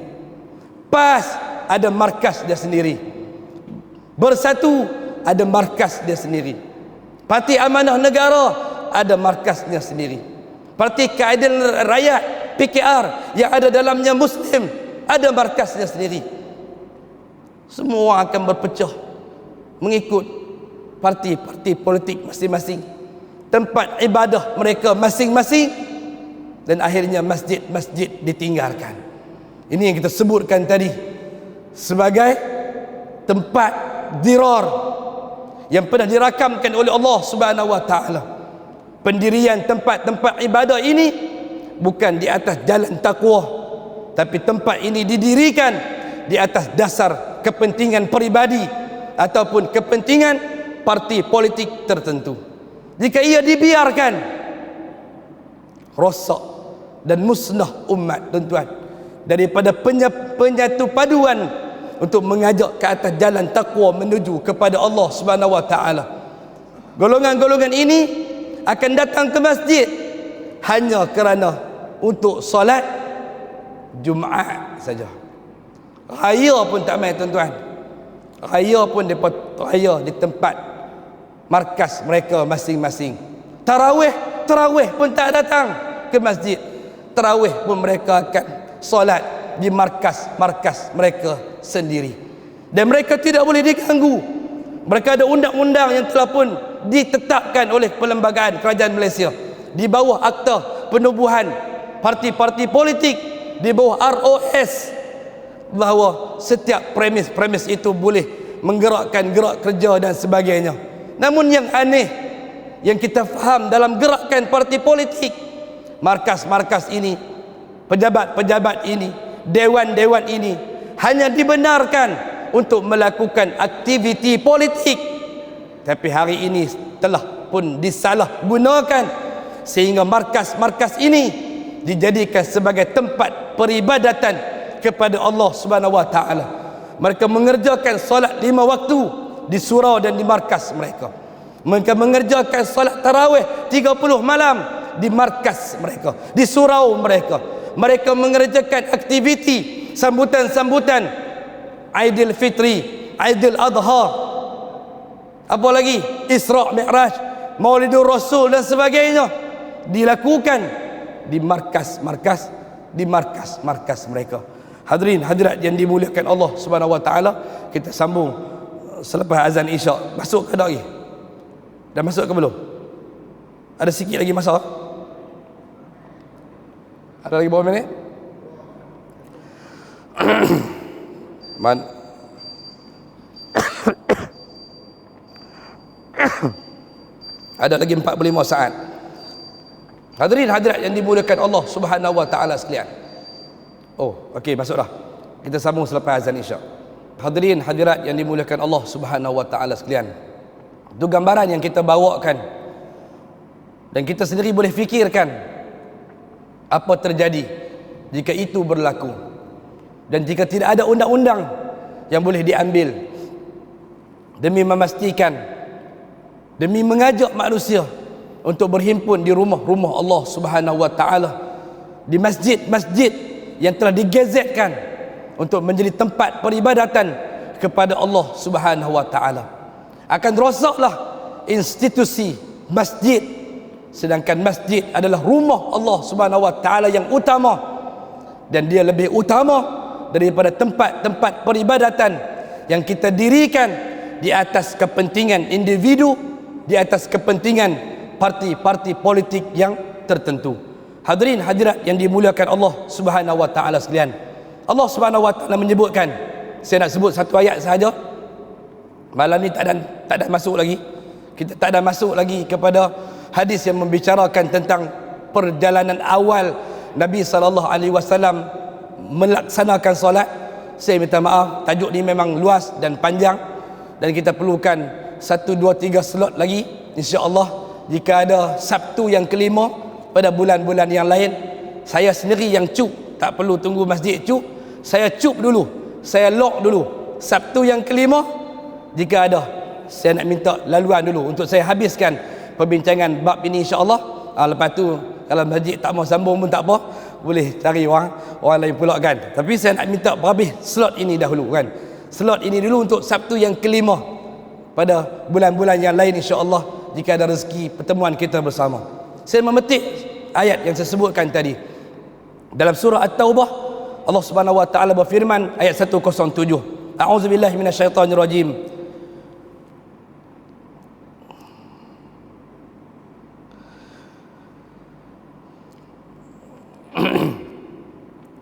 PAS ada markas dia sendiri, Bersatu ada markas dia sendiri, Parti Amanah Negara ada markasnya sendiri, Parti Keadilan Rakyat PKR yang ada dalamnya Muslim ada markasnya sendiri. Semua akan berpecah mengikut parti-parti politik masing-masing, tempat ibadah mereka masing-masing, dan akhirnya masjid-masjid ditinggalkan. Ini yang kita sebutkan tadi sebagai tempat dirar yang pernah dirakamkan oleh Allah Subhanahu wa taala. Pendirian tempat-tempat ibadah ini bukan di atas jalan takwa, tapi tempat ini didirikan di atas dasar kepentingan peribadi ataupun kepentingan parti politik tertentu. Jika ia dibiarkan, rosak dan musnah umat tuan-tuan, daripada penyatu paduan untuk mengajak ke atas jalan takwa menuju kepada Allah Subhanahu wa taala. Golongan-golongan ini akan datang ke masjid hanya kerana untuk solat Jumaat saja. Raya pun tak main tuan-tuan. Raya pun mereka raya di tempat markas mereka masing-masing. Tarawih pun tak datang ke masjid. Tarawih pun mereka akan solat di markas mereka sendiri. Dan mereka tidak boleh diganggu. Mereka ada undang-undang yang telah pun ditetapkan oleh Perlembagaan Kerajaan Malaysia di bawah Akta Penubuhan Parti-parti Politik, di bawah ROS, bahawa setiap premis itu boleh menggerakkan gerak kerja dan sebagainya. Namun yang aneh yang kita faham dalam gerakan parti politik, markas-markas ini, pejabat-pejabat ini, dewan-dewan ini hanya dibenarkan untuk melakukan aktiviti politik, tapi hari ini telah pun disalahgunakan sehingga markas-markas ini dijadikan sebagai tempat peribadatan kepada Allah Subhanahu wa taala. Mereka mengerjakan solat 5 waktu di surau dan di markas mereka. Mereka mengerjakan solat tarawih 30 malam di markas mereka, di surau mereka. Mereka mengerjakan aktiviti sambutan-sambutan Aidil Fitri, Aidil Adha, apa lagi, Isra' Mi'raj, Maulidur Rasul dan sebagainya, dilakukan di markas-markas mereka. Hadirin hadirat yang dimuliakan Allah Subhanahu wa taala, kita sambung selepas azan Isyak. Masuk ke dah lagi? Dah masuk ke belum? Ada sikit lagi masa? Ada lagi berapa minit? Ada lagi 45 saat. Hadirin hadirat yang dimuliakan Allah Subhanahu wa taala sekalian. Oh, okey, masuk dah. Kita sambung selepas azan Isyak. Hadirin hadirat yang dimuliakan Allah Subhanahu wa taala sekalian. Itu gambaran yang kita bawakan. Dan kita sendiri boleh fikirkan apa terjadi jika itu berlaku. Dan jika tidak ada undang-undang yang boleh diambil demi memastikan, demi mengajak manusia untuk berhimpun di rumah-rumah Allah Subhanahu wa taala, di masjid-masjid yang telah digazetkan untuk menjadi tempat peribadatan kepada Allah Subhanahu wa taala. Akan rosaklah institusi masjid, sedangkan masjid adalah rumah Allah Subhanahu wa taala yang utama, dan dia lebih utama daripada tempat-tempat peribadatan yang kita dirikan di atas kepentingan individu, di atas kepentingan parti-parti politik yang tertentu. Hadirin hadirat yang dimuliakan Allah Subhanahu wa taala sekalian, Allah Subhanahu wa taala menyebutkan, saya nak sebut satu ayat sahaja. Malam ni tak ada masuk lagi. Kita tak ada masuk lagi kepada hadis yang membicarakan tentang perjalanan awal Nabi sallallahu alaihi wasallam melaksanakan solat. Saya minta maaf, tajuk ni memang luas dan panjang, dan kita perlukan 1, 2, 3 slot lagi insya-Allah. Jika ada Sabtu yang kelima pada bulan-bulan yang lain, saya sendiri yang cuk, tak perlu tunggu masjid cuk, saya cuk dulu, saya lock dulu Sabtu yang kelima. Jika ada, saya nak minta laluan dulu untuk saya habiskan perbincangan bab ini insya-Allah. Lepas tu kalau masjid tak mau sambung pun tak apa, boleh cari orang lain pula kan. Tapi saya nak minta berhabis slot ini dahulu kan. Slot ini dulu untuk Sabtu yang kelima pada bulan-bulan yang lain insya-Allah, jika ada rezeki pertemuan kita bersama. Saya memetik ayat yang saya sebutkan tadi dalam surah At-Taubah. Allah Subhanahu wa taala berfirman ayat 107. A'udzubillahi minasyaitonirrajim.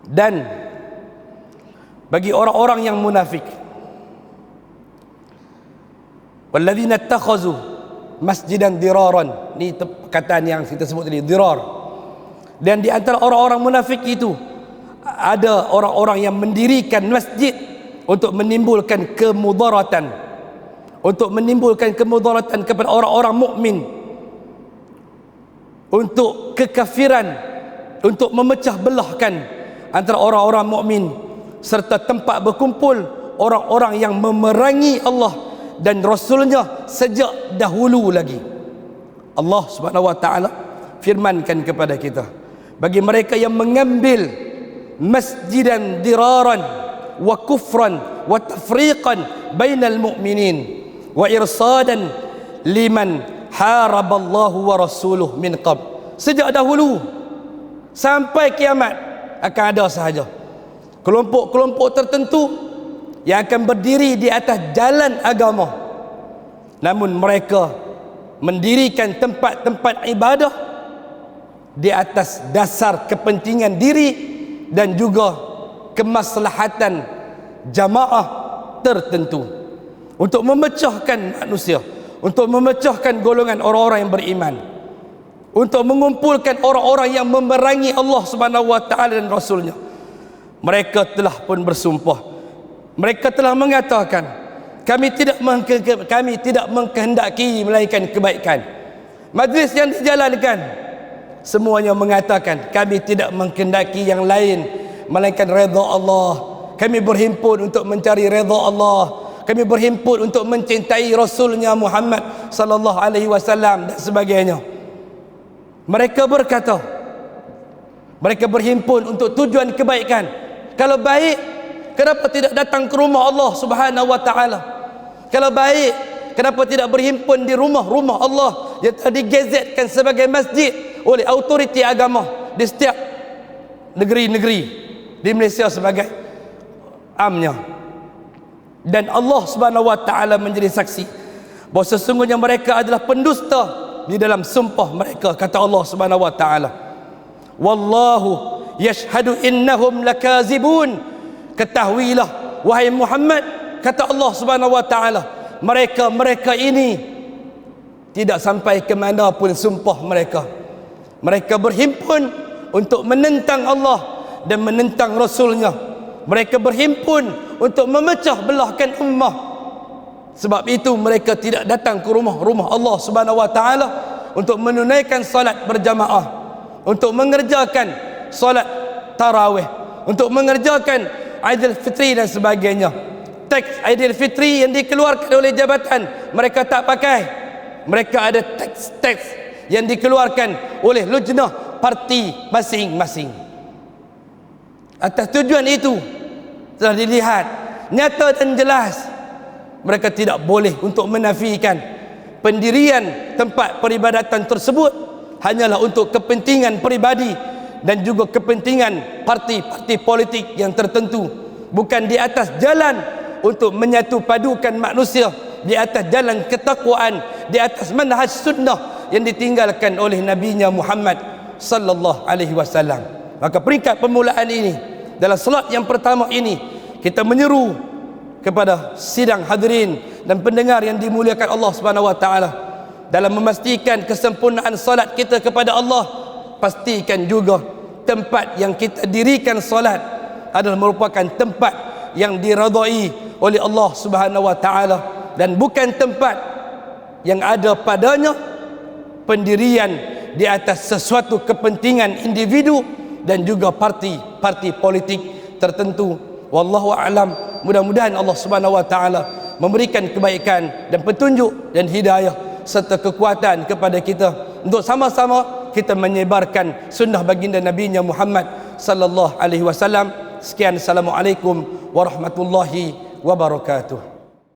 Dan bagi orang-orang yang munafik, walladzina ittakhazu masjidan diraran, ni perkataan yang kita sebut tadi, dirar. Dan di antara orang-orang munafik itu ada orang-orang yang mendirikan masjid untuk menimbulkan kemudaratan, kepada orang-orang mukmin, untuk kekafiran, untuk memecah belahkan antara orang-orang mukmin, serta tempat berkumpul orang-orang yang memerangi Allah dan Rasulnya sejak dahulu lagi. Allah Subhanahu wa taala firmankan kepada kita, bagi mereka yang mengambil masjidan diraran wa kufran wa tafriqan bainal mu'minin wa irsadan liman haraballahu wa rasuluh min qabl. Sejak dahulu sampai kiamat akan ada sahaja kelompok-kelompok tertentu yang akan berdiri di atas jalan agama, namun mereka mendirikan tempat-tempat ibadah di atas dasar kepentingan diri dan juga kemaslahatan jamaah tertentu, untuk memecahkan manusia, untuk memecahkan golongan orang-orang yang beriman, untuk mengumpulkan orang-orang yang memerangi Allah Subhanahu wa taala dan Rasulnya. Mereka telah pun bersumpah, mereka telah mengatakan, kami tidak mengkehendaki melainkan kebaikan. Majlis yang dijalankan semuanya mengatakan, kami tidak mengkehendaki yang lain melainkan redha Allah. Kami berhimpun untuk mencari redha Allah. Kami berhimpun untuk mencintai Rasulnya Muhammad sallallahu alaihi wasallam dan sebagainya. Mereka berkata, mereka berhimpun untuk tujuan kebaikan. Kalau baik, kenapa tidak datang ke rumah Allah Subhanahu wa taala? Kalau baik, kenapa tidak berhimpun di rumah-rumah Allah yang telah digazetkan sebagai masjid oleh autoriti agama di setiap negeri-negeri di Malaysia sebagai amnya. Dan Allah Subhanahu wa taala menjadi saksi bahawa sesungguhnya mereka adalah pendusta di dalam sumpah mereka. Kata Allah Subhanahu wa taala, wallahu yashhadu innahum lakazibun. Ketahuilah wahai Muhammad, kata Allah Subhanahu wa taala, mereka ini tidak sampai ke mana pun sumpah mereka. Mereka berhimpun untuk menentang Allah dan menentang Rasulnya. Mereka berhimpun untuk memecah belahkan ummah. Sebab itu mereka tidak datang ke rumah-rumah Allah Subhanahu wa taala untuk menunaikan salat berjamaah, untuk mengerjakan salat tarawih, untuk mengerjakan Aidil Fitri dan sebagainya. Teks Aidil Fitri yang dikeluarkan oleh jabatan mereka tak pakai. Mereka ada teks yang dikeluarkan oleh lujnah parti masing-masing. Atas tujuan itu telah dilihat nyata dan jelas mereka tidak boleh untuk menafikan pendirian tempat peribadatan tersebut hanyalah untuk kepentingan peribadi dan juga kepentingan parti-parti politik yang tertentu, bukan di atas jalan untuk menyatu padukan manusia, di atas jalan ketakwaan, di atas manhaj sunnah yang ditinggalkan oleh Nabi-Nya Muhammad sallallahu alaihi wasallam. Maka peringkat permulaan ini, dalam salat yang pertama ini, kita menyeru kepada sidang hadirin dan pendengar yang dimuliakan Allah Subhanahu wa taala dalam memastikan kesempurnaan salat kita kepada Allah. Pastikan juga tempat yang kita dirikan salat adalah merupakan tempat yang diredai oleh Allah Subhanahu wa taala dan bukan tempat yang ada padanya pendirian di atas sesuatu kepentingan individu dan juga parti politik tertentu. Wallahu a'lam. Mudah-mudahan Allah Subhanahu wa taala memberikan kebaikan dan petunjuk dan hidayah serta kekuatan kepada kita untuk sama-sama kita menyebarkan sunnah baginda Nabi-Nya Muhammad sallallahu alaihi wasallam. Sekian, assalamualaikum warahmatullahi wabarakatuh.